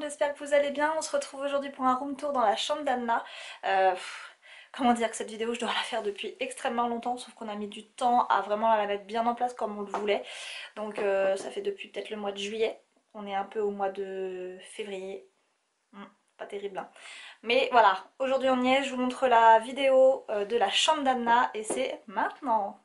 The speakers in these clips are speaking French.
j'espère que vous allez bien. On se retrouve aujourd'hui pour un room tour dans la chambre d'Anna. Comment dire que cette vidéo je dois la faire depuis extrêmement longtemps, sauf qu'on a mis du temps à vraiment la mettre bien en place comme on le voulait. Donc ça fait depuis peut-être le mois de juillet. On est un peu au mois de février. Pas terrible hein. Mais voilà, aujourd'hui on y est, je vous montre la vidéo de la chambre d'Anna et c'est maintenant.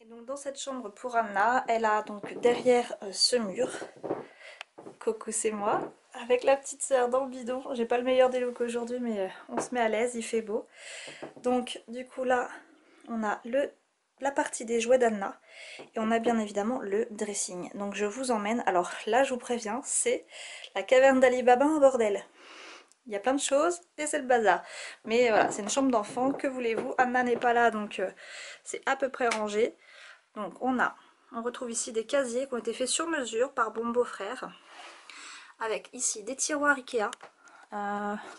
Donc dans cette chambre pour Anna, elle a donc derrière ce mur, Coco c'est moi, avec la petite sœur dans le bidon. J'ai pas le meilleur des looks aujourd'hui mais on se met à l'aise, il fait beau. Donc du coup là on a la partie des jouets d'Anna et on a bien évidemment le dressing. Donc je vous emmène, alors là je vous préviens, c'est la caverne d'Ali Baba en bordel. Il y a plein de choses et c'est le bazar. Mais voilà, c'est une chambre d'enfant, que voulez-vous. Anna n'est pas là donc c'est à peu près rangé. Donc on retrouve ici des casiers qui ont été faits sur mesure par mon beau-frère. Avec ici des tiroirs Ikea. Voilà,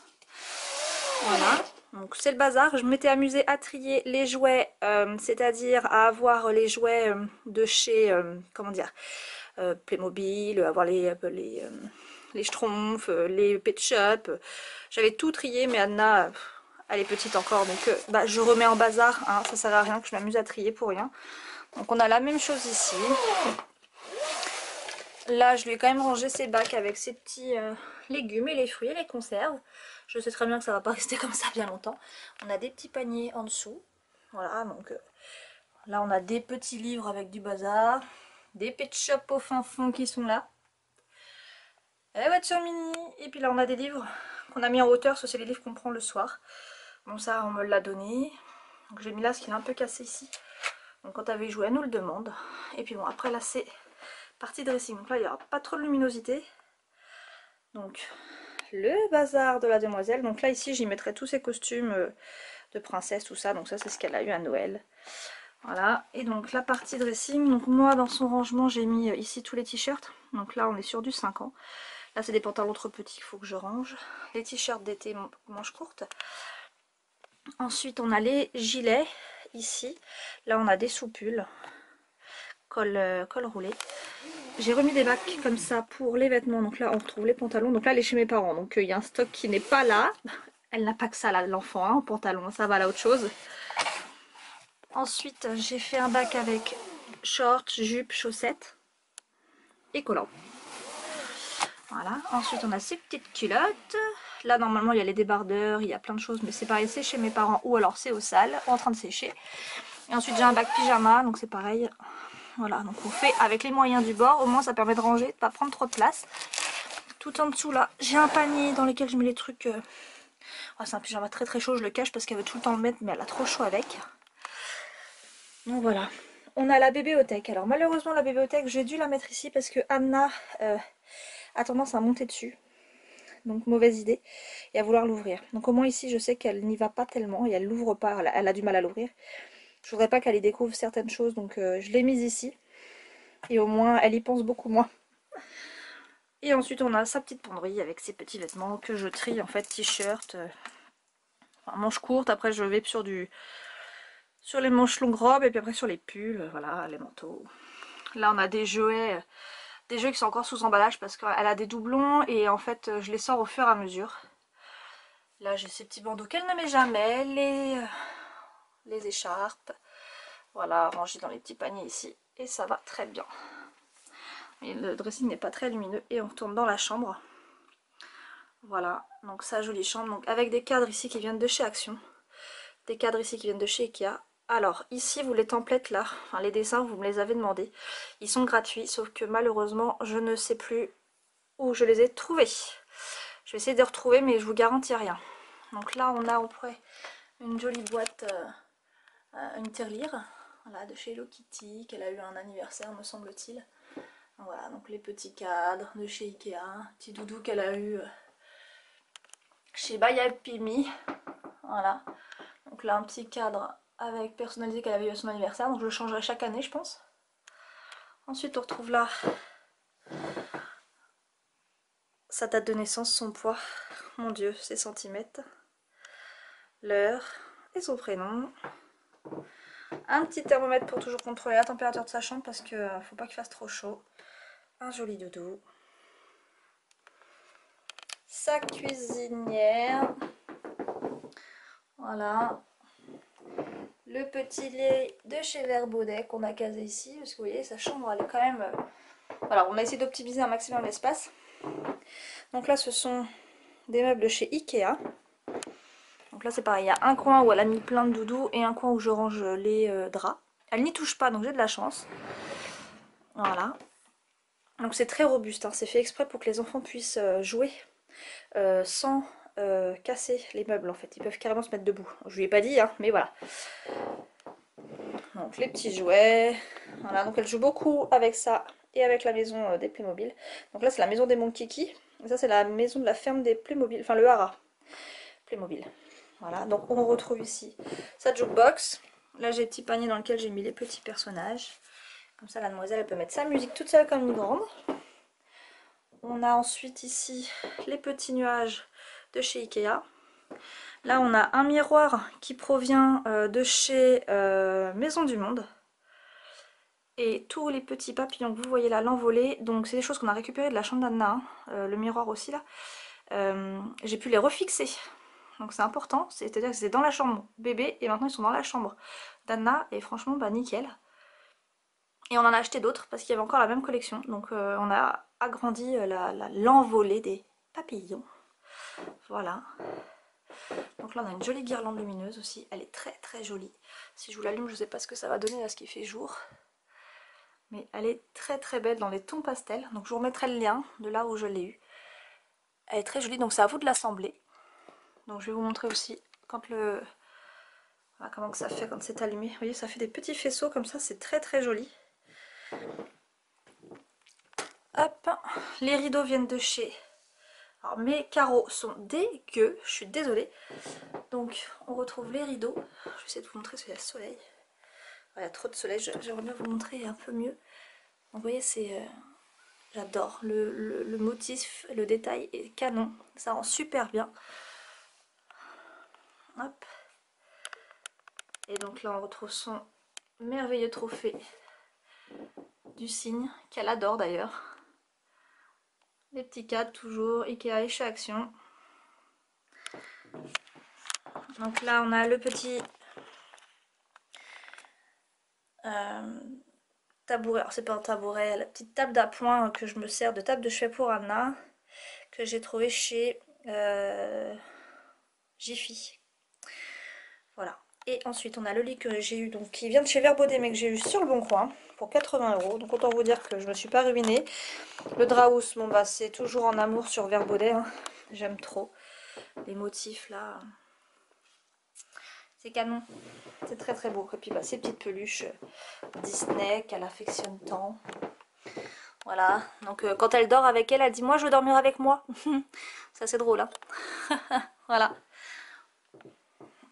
donc c'est le bazar. Je m'étais amusée à trier les jouets, c'est-à-dire à avoir les jouets de chez, comment dire, Playmobil, avoir les Schtroumpfs, les Pet Shop. J'avais tout trié, mais Anna, elle est petite encore, donc bah, je remets en bazar, hein, ça sert à rien que je m'amuse à trier pour rien. Donc on a la même chose ici. Là, je lui ai quand même rangé ses bacs avec ses petits légumes et les fruits et les conserves. Je sais très bien que ça va pas rester comme ça bien longtemps. On a des petits paniers en dessous. Voilà, donc là on a des petits livres avec du bazar. Des pet shop au fin fond qui sont là. Et voiture mini. Et puis là on a des livres qu'on a mis en hauteur, ça c'est les livres qu'on prend le soir. Bon ça on me l'a donné. Donc j'ai mis là ce qui est un peu cassé ici. Donc quand elle veut y jouer, elle nous le demande. Et puis bon après là c'est partie dressing. Donc là il n'y aura pas trop de luminosité. Donc le bazar de la demoiselle. Donc là ici j'y mettrai tous ses costumes de princesse, tout ça. Donc ça c'est ce qu'elle a eu à Noël. Voilà. Et donc la partie dressing. Donc moi dans son rangement j'ai mis ici tous les t-shirts. Donc là on est sur du 5 ans. Là c'est des pantalons trop petits qu'il faut que je range. Les t-shirts d'été manches courtes. Ensuite on a les gilets ici. Là on a des soupules. Col roulé. J'ai remis des bacs comme ça pour les vêtements. Donc là on retrouve les pantalons. Donc là elle est chez mes parents. Donc il y a un stock qui n'est pas là. Elle n'a pas que ça là, l'enfant hein, en pantalon. Ça va là autre chose. Ensuite j'ai fait un bac avec shorts, jupes, chaussettes et collants. Voilà. Ensuite on a ces petites culottes. Là normalement il y a les débardeurs, il y a plein de choses. Mais c'est pareil, c'est chez mes parents ou alors c'est au sale, en train de sécher. Et ensuite j'ai un bac pyjama. Donc c'est pareil. Voilà, donc on fait avec les moyens du bord, au moins ça permet de ranger, de pas prendre trop de place. Tout en dessous là, j'ai un panier dans lequel je mets les trucs. Oh, c'est un pyjama très très chaud, je le cache parce qu'elle veut tout le temps le mettre, mais elle a trop chaud avec. Donc voilà, on a la bibliothèque. Alors malheureusement la bibliothèque, j'ai dû la mettre ici parce que Anna a tendance à monter dessus. Donc mauvaise idée, et à vouloir l'ouvrir. Donc au moins ici je sais qu'elle n'y va pas tellement et elle l'ouvre pas, elle a du mal à l'ouvrir. Je voudrais pas qu'elle y découvre certaines choses, donc je l'ai mise ici. Et au moins elle y pense beaucoup moins. Et ensuite on a sa petite penderie avec ses petits vêtements que je trie en fait, t-shirt, enfin, manches courtes, après je vais sur les manches longues robes et puis après sur les pulls, voilà, les manteaux. Là on a des jouets qui sont encore sous emballage parce qu'elle a des doublons et en fait je les sors au fur et à mesure. Là j'ai ces petits bandeaux qu'elle ne met jamais, les écharpes, voilà, rangées dans les petits paniers ici et ça va très bien. Et le dressing n'est pas très lumineux et on retourne dans la chambre. Voilà, donc sa jolie chambre, donc avec des cadres ici qui viennent de chez Action, des cadres ici qui viennent de chez Ikea. Alors ici vous les templates là, enfin les dessins vous me les avez demandé, ils sont gratuits sauf que malheureusement je ne sais plus où je les ai trouvés. Je vais essayer de les retrouver mais je vous garantis rien. Donc là on a auprès une jolie boîte, une tirelire, voilà, de chez Hello Kitty, qu'elle a eu un anniversaire me semble-t-il. Voilà, donc les petits cadres de chez Ikea, petit doudou qu'elle a eu chez Bayapimi. Voilà, donc là un petit cadre avec personnalisé qu'elle avait eu à son anniversaire, donc je le changerai chaque année je pense. Ensuite on retrouve là sa date de naissance, son poids, mon dieu, ses centimètres, l'heure et son prénom. Un petit thermomètre pour toujours contrôler la température de sa chambre parce que faut pas qu'il fasse trop chaud. Un joli doudou. Sa cuisinière. Voilà. Le petit lait de chez Verbaudet qu'on a casé ici. Parce que vous voyez, sa chambre elle est quand même... Voilà, on a essayé d'optimiser un maximum l'espace. Donc là ce sont des meubles de chez Ikea. Donc là c'est pareil, il y a un coin où elle a mis plein de doudous et un coin où je range les draps. Elle n'y touche pas donc j'ai de la chance. Voilà. Donc c'est très robuste, hein. C'est fait exprès pour que les enfants puissent jouer sans casser les meubles en fait. Ils peuvent carrément se mettre debout. Je lui ai pas dit hein, mais voilà. Donc les petits jouets. Voilà, donc elle joue beaucoup avec ça et avec la maison des Playmobil. Donc là c'est la maison des Monkiki. Et ça c'est la maison de la ferme des Playmobil, enfin le haras Playmobil. Voilà, donc on retrouve ici sa jukebox. Là j'ai le petit panier dans lequel j'ai mis les petits personnages. Comme ça la demoiselle elle peut mettre sa musique toute seule comme une grande. On a ensuite ici les petits nuages de chez Ikea. Là on a un miroir qui provient de chez Maison du Monde. Et tous les petits papillons que vous voyez là, l'envolée, donc c'est des choses qu'on a récupérées de la chambre d'Anna, hein, le miroir aussi là. J'ai pu les refixer. Donc c'est important, c'est-à-dire que c'était dans la chambre bébé et maintenant ils sont dans la chambre d'Anna et franchement bah nickel. Et on en a acheté d'autres parce qu'il y avait encore la même collection. Donc on a agrandi l'envolée des papillons. Voilà. Donc là on a une jolie guirlande lumineuse aussi. Elle est très très jolie. Si je vous l'allume je ne sais pas ce que ça va donner à ce qu'il fait jour. Mais elle est très très belle dans les tons pastels. Donc je vous remettrai le lien de là où je l'ai eu. Elle est très jolie donc c'est à vous de l'assembler. Donc je vais vous montrer aussi quand le... Voilà comment que ça fait quand c'est allumé. Vous voyez ça fait des petits faisceaux comme ça, c'est très très joli. Hop, les rideaux viennent de chez... Alors mes carreaux sont dégueux, je suis désolée. Donc on retrouve les rideaux. Je vais essayer de vous montrer s'il y a le soleil. Il y a trop de soleil, j'aimerais bien vous montrer un peu mieux. Donc vous voyez c'est... J'adore, le motif, le détail est canon, ça rend super bien. Hop. Et donc là on retrouve son merveilleux trophée du cygne, qu'elle adore d'ailleurs. Les petits cadres toujours, Ikea et chez Action. Donc là on a le petit tabouret, alors c'est pas un tabouret, la petite table d'appoint que je me sers de table de chevet pour Anna, que j'ai trouvé chez Jiffy. Voilà. Et ensuite on a le lit que j'ai eu, donc qui vient de chez Verbaudet mais que j'ai eu sur le Bon Coin pour 80 €. Donc autant vous dire que je me suis pas ruinée. Le Draus, bon bah c'est toujours en amour sur Verbaudet, hein. J'aime trop. Les motifs là, c'est canon. C'est très très beau. Et puis bah, ces petites peluches Disney qu'elle affectionne tant. Voilà, donc quand elle dort avec elle, elle dit moi je veux dormir avec moi. Ça c'est drôle hein. Voilà.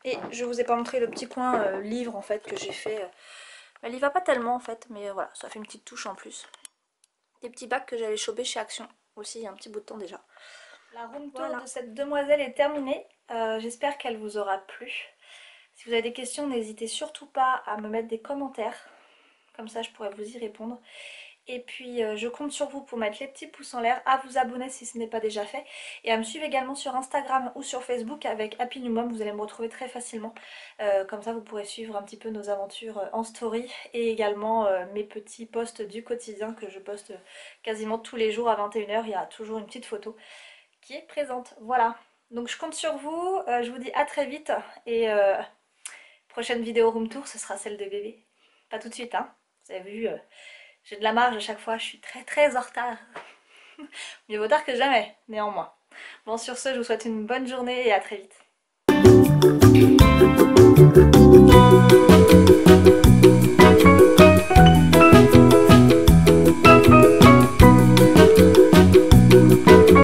Et je vous ai pas montré le petit coin livre en fait que j'ai fait. Elle y va pas tellement en fait, mais voilà, ça fait une petite touche en plus. Des petits bacs que j'avais chopés chez Action aussi il y a un petit bout de temps déjà. La room tour de cette demoiselle est terminée. J'espère qu'elle vous aura plu. Si vous avez des questions, n'hésitez surtout pas à me mettre des commentaires. Comme ça je pourrais vous y répondre. Et puis je compte sur vous pour mettre les petits pouces en l'air, à vous abonner si ce n'est pas déjà fait, et à me suivre également sur Instagram ou sur Facebook avec Happy New Mom, vous allez me retrouver très facilement. Comme ça vous pourrez suivre un petit peu nos aventures en story, et également mes petits posts du quotidien que je poste quasiment tous les jours à 21 h, il y a toujours une petite photo qui est présente. Voilà, donc je compte sur vous, je vous dis à très vite, et prochaine vidéo room tour ce sera celle de bébé. Pas tout de suite hein, vous avez vu... j'ai de la marge à chaque fois, je suis très très en retard. Mieux vaut tard que jamais, néanmoins. Bon, sur ce, je vous souhaite une bonne journée et à très vite.